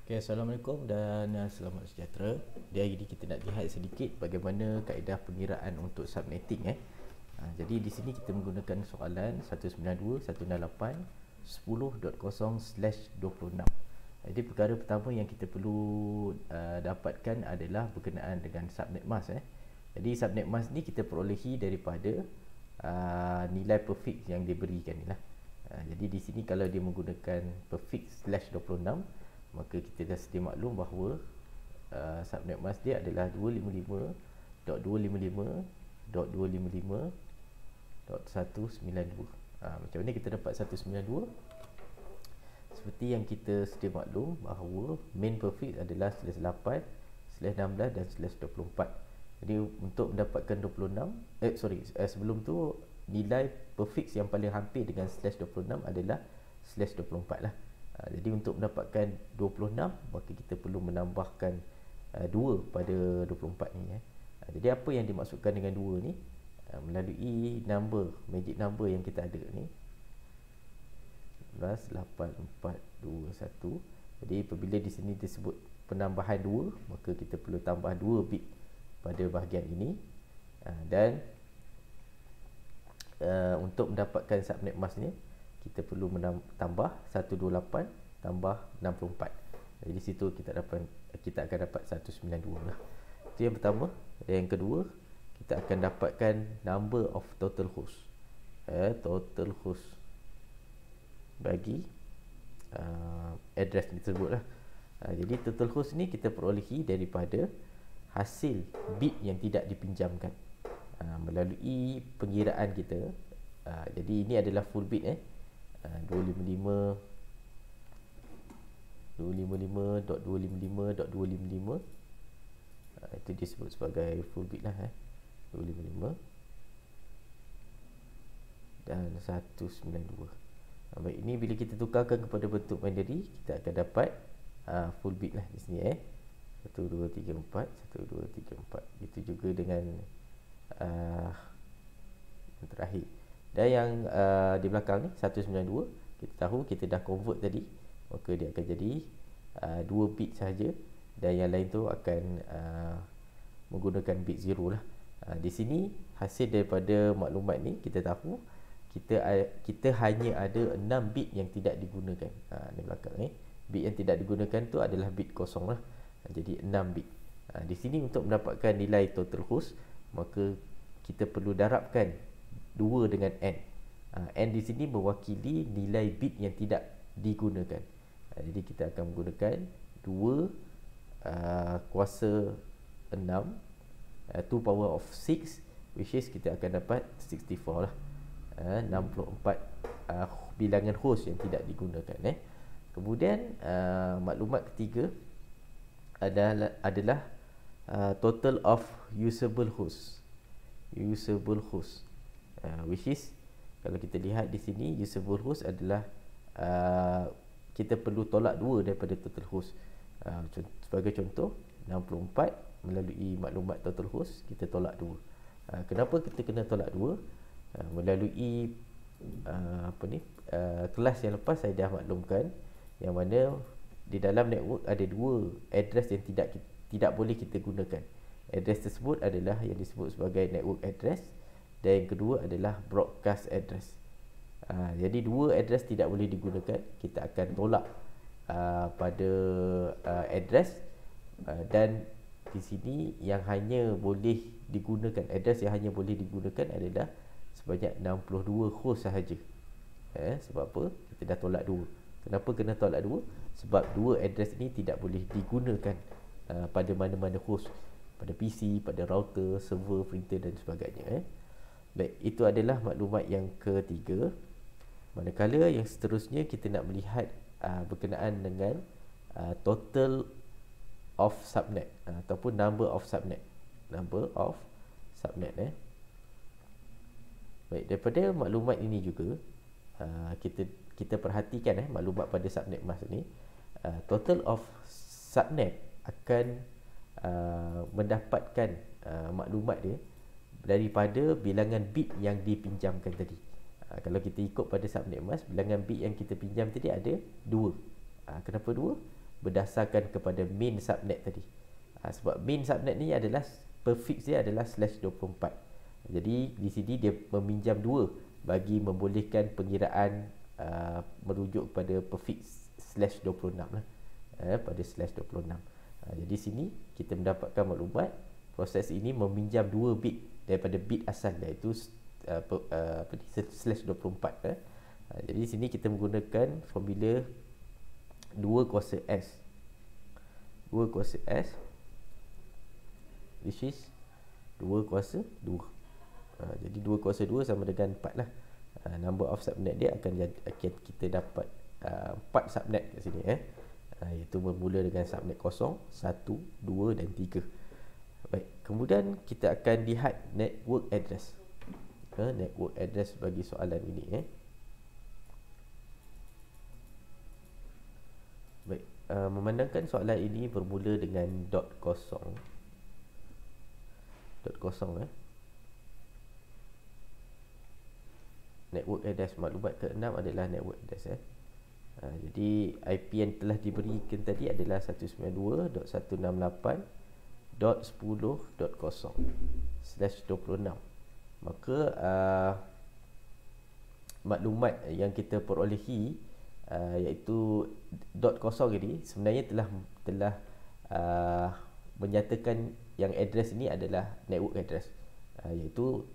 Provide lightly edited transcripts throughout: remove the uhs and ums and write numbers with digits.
Okay, Assalamualaikum dan selamat sejahtera. Di hari ini kita nak lihat sedikit bagaimana kaedah pengiraan untuk subnetting. Jadi di sini kita menggunakan soalan 192.168.10.0/26. Jadi perkara pertama yang kita perlu dapatkan adalah berkenaan dengan subnet mask. Jadi subnet mask ni kita perolehi daripada nilai perfix yang diberikan ni lah. Jadi di sini kalau dia menggunakan perfix /26, maka kita dah sedia maklum bahawa subnet mask dia adalah 255.255.255.192. Macam mana kita dapat 192? Seperti yang kita sedia maklum bahawa main perfix adalah /8, /16 dan /24. Jadi untuk mendapatkan 26, sebelum tu nilai perfix yang paling hampir dengan /26 adalah /24 lah. Jadi untuk mendapatkan 26, maka kita perlu menambahkan 2 pada 24 ni. Jadi apa yang dimaksudkan dengan 2 ni? Melalui magic number yang kita ada ni, 11, 8, 4, 2, 1. Jadi apabila di sini disebut penambahan 2, maka kita perlu tambah 2 bit pada bahagian ini. Dan untuk mendapatkan subnet mask ni, kita perlu tambah 128 tambah 64. Jadi di situ kita akan dapat 192 lah. Itu yang pertama. Dan yang kedua, kita akan dapatkan number of total host. Total host bagi address tersebut lah. Jadi total host ni kita perolehi daripada hasil bit yang tidak dipinjamkan melalui pengiraan kita. Jadi ini adalah full bit 255.255.255. Itu disebut sebagai full bit lah. 255 dan 192. Baik, ini bila kita tukarkan kepada bentuk binary, kita akan dapat full bit lah di sini 1, 2, 3, 4, 1, 2, 3, 4. Itu juga dengan yang terakhir. Dan yang di belakang ni 192, kita tahu kita dah convert tadi, maka dia akan jadi 2 bit sahaja, dan yang lain tu akan menggunakan bit 0 lah. Di sini hasil daripada maklumat ni kita tahu kita hanya ada 6 bit yang tidak digunakan. Di belakang ni bit yang tidak digunakan tu adalah bit kosong lah. Jadi 6 bit. Di sini untuk mendapatkan nilai total host, maka kita perlu darabkan 2 dengan n. N di sini mewakili nilai bit yang tidak digunakan. Jadi kita akan menggunakan 2 kuasa 6, 2 power of 6, which is kita akan dapat 64 lah. 64 bilangan host yang tidak digunakan. Kemudian maklumat ketiga adalah total of usable host. Which is, kalau kita lihat di sini, usable host adalah kita perlu tolak 2 daripada total host. Sebagai contoh, 64 melalui maklumat total host, kita tolak 2. Kenapa kita kena tolak 2? Melalui kelas yang lepas saya dah maklumkan, yang mana di dalam network ada 2 address yang tidak boleh kita gunakan. Address tersebut adalah yang disebut sebagai network address, dan yang kedua adalah broadcast address. Jadi 2 address tidak boleh digunakan. Kita akan tolak pada address, dan di sini yang hanya boleh digunakan, address yang hanya boleh digunakan adalah sebanyak 62 host sahaja. Sebab apa? Kita dah tolak 2. Kenapa kena tolak 2? Sebab 2 address ini tidak boleh digunakan pada mana-mana host, pada PC, pada router, server, printer dan sebagainya. Baik, itu adalah maklumat yang ketiga. Manakala yang seterusnya kita nak melihat berkenaan dengan total of subnet ataupun number of subnet. Baik, daripada maklumat ini juga kita perhatikan maklumat pada subnet mask ni, total of subnet akan mendapatkan maklumat dia daripada bilangan bit yang dipinjamkan tadi. Kalau kita ikut pada subnet mask, bilangan bit yang kita pinjam tadi ada 2. Kenapa 2? berdasarkan kepada main subnet tadi. Sebab main subnet ni adalah prefix dia adalah /24. Jadi di sini dia meminjam 2 bagi membolehkan pengiraan merujuk kepada prefix /26 lah. Pada /26. Jadi sini kita mendapatkan maklumat proses ini meminjam 2 bit daripada bit asal, iaitu /24. Jadi sini kita menggunakan formula 2 kuasa S. 2 kuasa S which is 2 kuasa 2. Jadi 2 kuasa 2 sama dengan 4 lah. Number of subnet dia akan kita dapat 4 subnet kat sini, iaitu bermula dengan subnet 0, 1, 2 dan 3. Baik, kemudian kita akan lihat network address. Network address bagi soalan ini, Baik, memandangkan soalan ini bermula dengan dot kosong. Network address, maklumat ke-6 adalah network address. Jadi IP yang telah diberikan tadi adalah 192.168.10.0/26. Maka maklumat yang kita perolehi iaitu dot kosong ini sebenarnya telah menyatakan yang address ini adalah network address, iaitu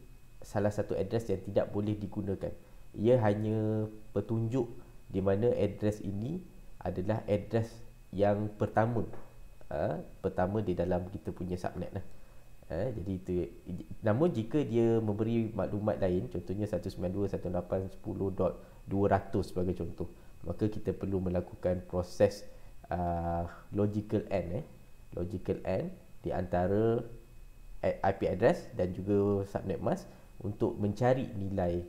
salah satu address yang tidak boleh digunakan. Ia hanya petunjuk di mana address ini adalah address yang pertama di dalam kita punya subnet lah. Jadi itu. Namun jika dia memberi maklumat lain, contohnya 192.168.10.200 sebagai contoh, maka kita perlu melakukan proses logical AND di antara IP address dan juga subnet mask untuk mencari nilai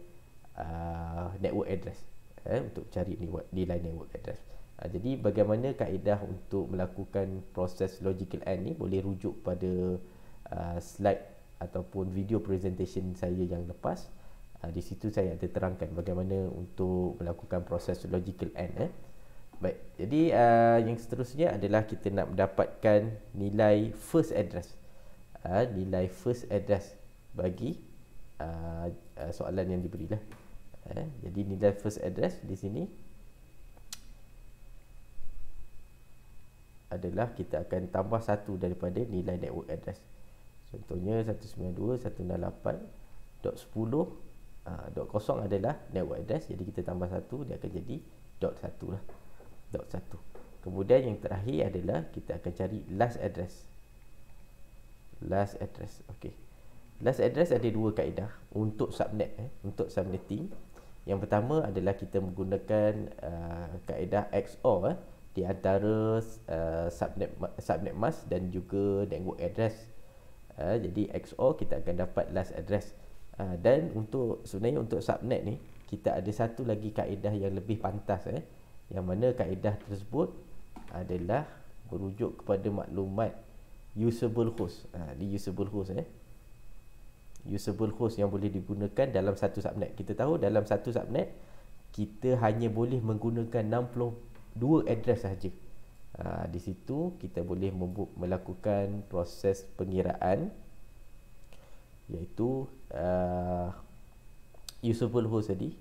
network address, untuk cari nilai network address. Jadi bagaimana kaedah untuk melakukan proses logical AND ni boleh rujuk pada slide ataupun video presentation saya yang lepas. Di situ saya ada terangkan bagaimana untuk melakukan proses logical AND. Baik, jadi yang seterusnya adalah kita nak mendapatkan nilai first address. Nilai first address bagi soalan yang diberilah. Jadi nilai first address di sini adalah kita akan tambah 1 daripada nilai network address. Contohnya 192.168.10.0 adalah network address, jadi kita tambah 1, dia akan jadi .1 lah. .1. Kemudian yang terakhir adalah kita akan cari last address. Okey. Last address ada 2 kaedah untuk subnet, untuk subnetting. Yang pertama adalah kita menggunakan kaedah XOR di antara subnet mask dan juga network address. Jadi XOR kita akan dapat last address. Dan sebenarnya untuk subnet ni kita ada satu lagi kaedah yang lebih pantas, yang mana kaedah tersebut adalah merujuk kepada maklumat usable host. Di usable host, usable host yang boleh digunakan dalam satu subnet. Kita tahu dalam satu subnet kita hanya boleh menggunakan 62 address sahaja. Di situ kita boleh melakukan proses pengiraan, iaitu usable host tadi.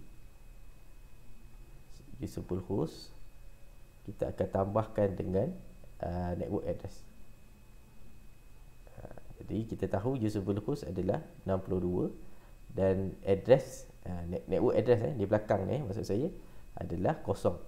Usable host kita akan tambahkan dengan network address. Jadi kita tahu usable host adalah 62 dan address, network address di belakang maksud saya adalah kosong.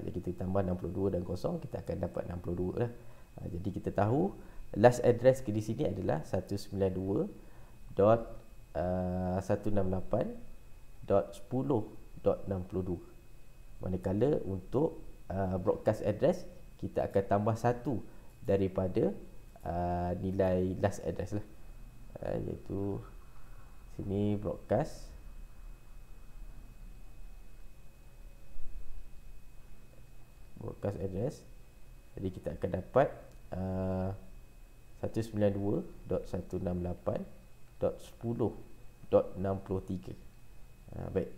Jadi kita tambah 62 dan kosong, kita akan dapat 62 lah. Jadi kita tahu last address di sini adalah 192.168.10.62. Manakala untuk broadcast address kita akan tambah 1 daripada nilai last address lah, iaitu sini broadcast address. Jadi kita akan dapat 192.168.10.63. Baik.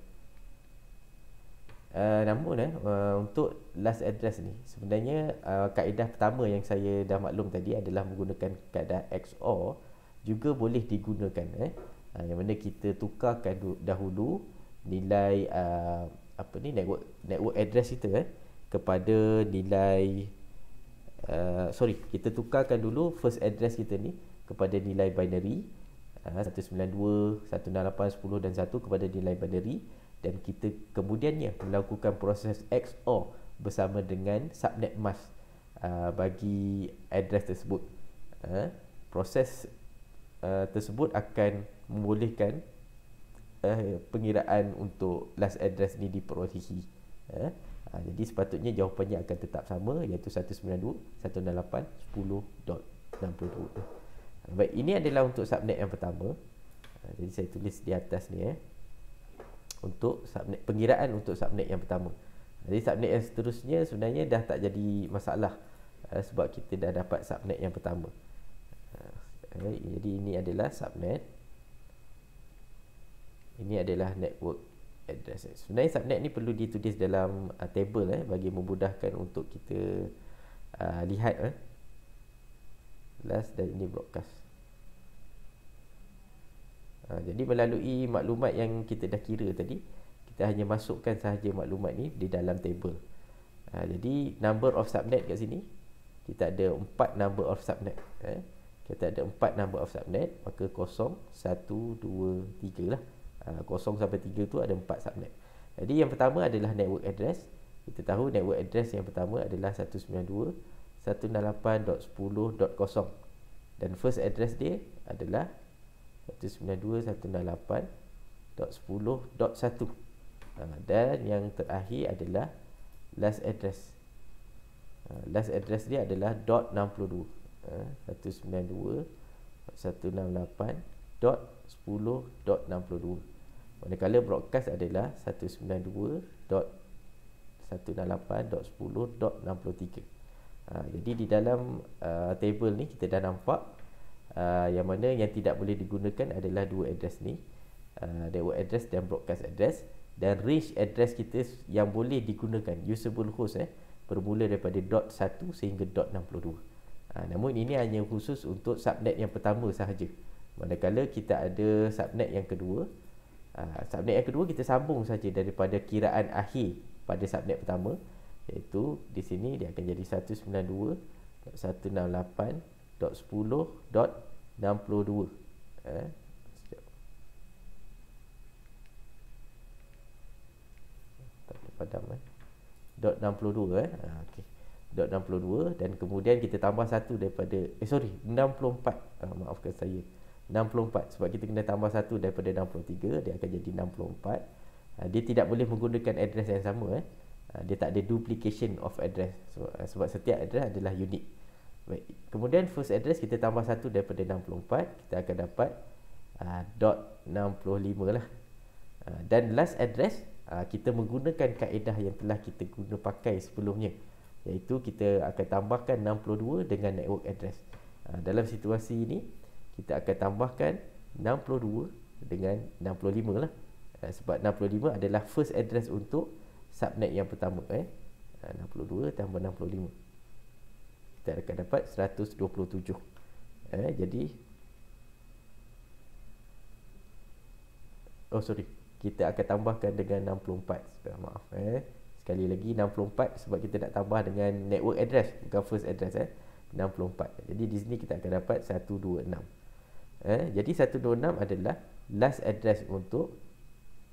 Untuk last address ni sebenarnya kaedah pertama yang saya dah maklum tadi adalah menggunakan kaedah XOR juga boleh digunakan yang mana kita tukarkan dahulu nilai network address kita kepada nilai kita tukarkan dulu first address kita ni kepada nilai binary 192, 168, 10 dan 1 kepada nilai binary, dan kita kemudiannya melakukan proses XOR bersama dengan subnet mask bagi address tersebut. Proses tersebut akan membolehkan pengiraan untuk last address ni diperolehi. Jadi sepatutnya jawapannya akan tetap sama, iaitu 192.168.10.62. Baik, ini adalah untuk subnet yang pertama. Jadi saya tulis di atas ni untuk subnet, pengiraan untuk subnet yang pertama. Jadi subnet yang seterusnya sebenarnya dah tak jadi masalah sebab kita dah dapat subnet yang pertama. Jadi ini adalah subnet. Ini adalah network address. Sebenarnya subnet ni perlu ditulis dalam table bagi memudahkan untuk kita lihat last, dan ini broadcast. Jadi melalui maklumat yang kita dah kira tadi, kita hanya masukkan sahaja maklumat ni di dalam table. Jadi number of subnet kat sini kita ada 4 number of subnet. Kita ada 4 number of subnet, maka 0, 1, 2, 3 lah. 0 sampai 3 tu ada 4 subnet. Jadi yang pertama adalah network address. Kita tahu network address yang pertama adalah 192.168.10.0, dan first address dia adalah 192.168.10.1, dan yang terakhir adalah last address. Last address dia adalah .62. 192.168.10.62. Manakala broadcast adalah 192.168.10.63. Jadi di dalam table ni kita dah nampak yang mana yang tidak boleh digunakan adalah dua address ni, network address dan broadcast address, dan range address kita yang boleh digunakan usable host bermula daripada .1 sehingga .62. Namun ini hanya khusus untuk subnet yang pertama sahaja. Manakala kita ada subnet yang kedua, subnet yang kedua kita sambung saja daripada kiraan akhir pada subnet pertama, iaitu di sini dia akan jadi 192.168.10.62. Padam .62 okey. .62, dan kemudian kita tambah satu daripada 64, maafkan saya, 64, sebab kita kena tambah satu daripada 63, dia akan jadi 64. Dia tidak boleh menggunakan address yang sama, dia tak ada duplication of address, sebab setiap address adalah unik. Baik. Kemudian first address kita tambah satu daripada 64, kita akan dapat .65 lah. Dan last address kita menggunakan kaedah yang telah kita guna pakai sebelumnya, iaitu kita akan tambahkan 62 dengan network address. Dalam situasi ini kita akan tambahkan 62 dengan 65 lah, sebab 65 adalah first address untuk subnet yang pertama. 62 tambah 65, kita akan dapat 127. Jadi kita akan tambahkan dengan 64. Maaf, sekali lagi 64 sebab kita nak tambah dengan network address, bukan first address. 64. Jadi di sini kita akan dapat 126. Jadi 126 adalah last address untuk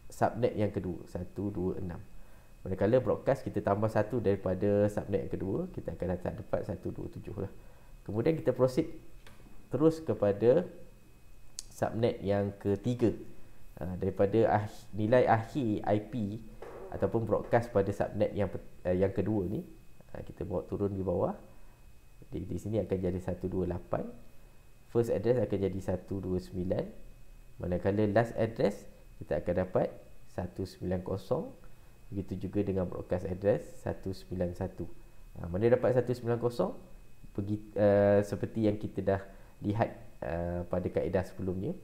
subnet yang kedua, 126. Manakala broadcast kita tambah satu daripada subnet yang kedua, kita akan dapat 127 lah. Kemudian kita proceed terus kepada subnet yang ketiga. Daripada nilai akhir IP ataupun broadcast pada subnet yang kedua ni, kita bawa turun di bawah. Di sini akan jadi 128. First address akan jadi 129. Manakala last address kita akan dapat 190. Begitu juga dengan broadcast address 191. Mana dapat 190? Seperti yang kita dah lihat pada kaedah sebelumnya,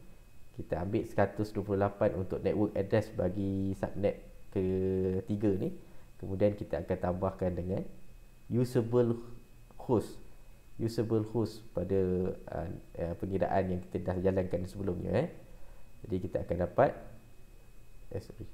kita ambil 128 untuk network address bagi subnet ketiga ni, kemudian kita akan tambahkan dengan usable host pada pengiraan yang kita dah jalankan sebelumnya. Jadi kita akan dapat 190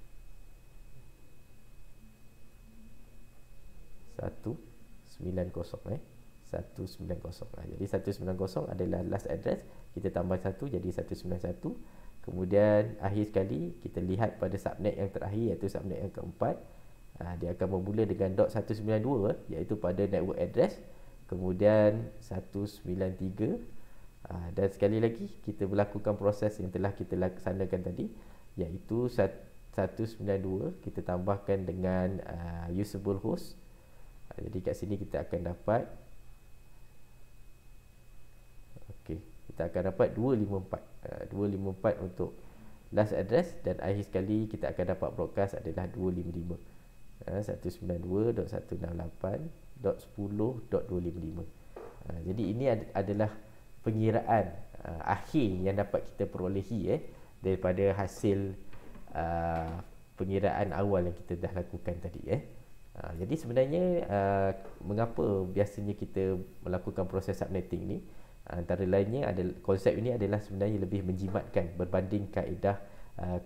Jadi 190 adalah last address, kita tambah 1 jadi 191. Kemudian akhir sekali kita lihat pada subnet yang terakhir, iaitu subnet yang keempat. Dia akan bermula dengan .192 iaitu pada network address, kemudian 193. Dan sekali lagi kita melakukan proses yang telah kita laksanakan tadi, iaitu 192 kita tambahkan dengan usable host. Jadi kat sini kita akan dapat kita akan dapat 254 untuk last address, dan akhir sekali kita akan dapat broadcast adalah 255. 192.168.10.255. Jadi ini adalah pengiraan akhir yang dapat kita perolehi daripada hasil pengiraan awal yang kita dah lakukan tadi. Jadi sebenarnya mengapa biasanya kita melakukan proses subnetting ni? Antara lainnya adalah konsep ini adalah sebenarnya lebih menjimatkan berbanding kaedah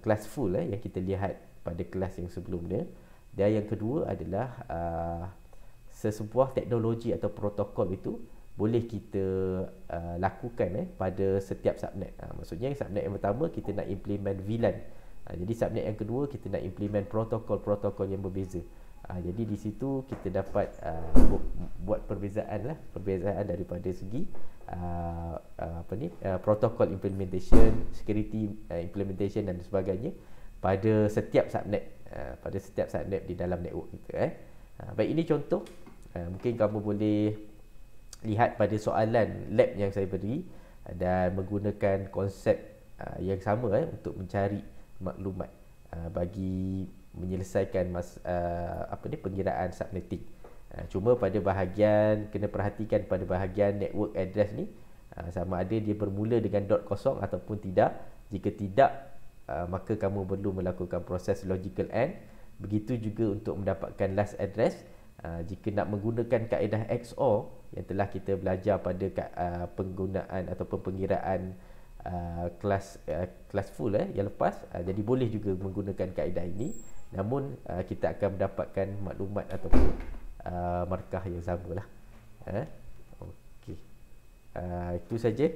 kelas full yang kita lihat pada kelas yang sebelumnya. Dan yang kedua adalah sesebuah teknologi atau protokol itu boleh kita lakukan pada setiap subnet. Maksudnya subnet yang pertama kita nak implement VLAN. Jadi subnet yang kedua kita nak implement protokol-protokol yang berbeza. Jadi di situ kita dapat buat perbezaan daripada segi protokol implementation, security implementation dan sebagainya pada setiap subnet, di dalam network kita. Baik, ini contoh. Mungkin kamu boleh lihat pada soalan lab yang saya beri dan menggunakan konsep yang sama untuk mencari maklumat bagi menyelesaikan pengiraan subnetting. Cuma pada bahagian, kena perhatikan pada bahagian network address ni, sama ada dia bermula dengan .0 ataupun tidak. Jika tidak, maka kamu perlu melakukan proses logical AND. Begitu juga untuk mendapatkan last address. Jika nak menggunakan kaedah XOR yang telah kita belajar pada penggunaan ataupun pengiraan kelas full yang lepas, jadi boleh juga menggunakan kaedah ini, namun kita akan mendapatkan maklumat ataupun markah yang samalah. Okey, itu saja.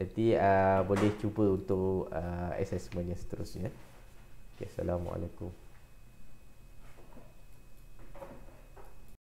Nanti boleh cuba untuk assessment yang seterusnya. Okay, Assalamualaikum.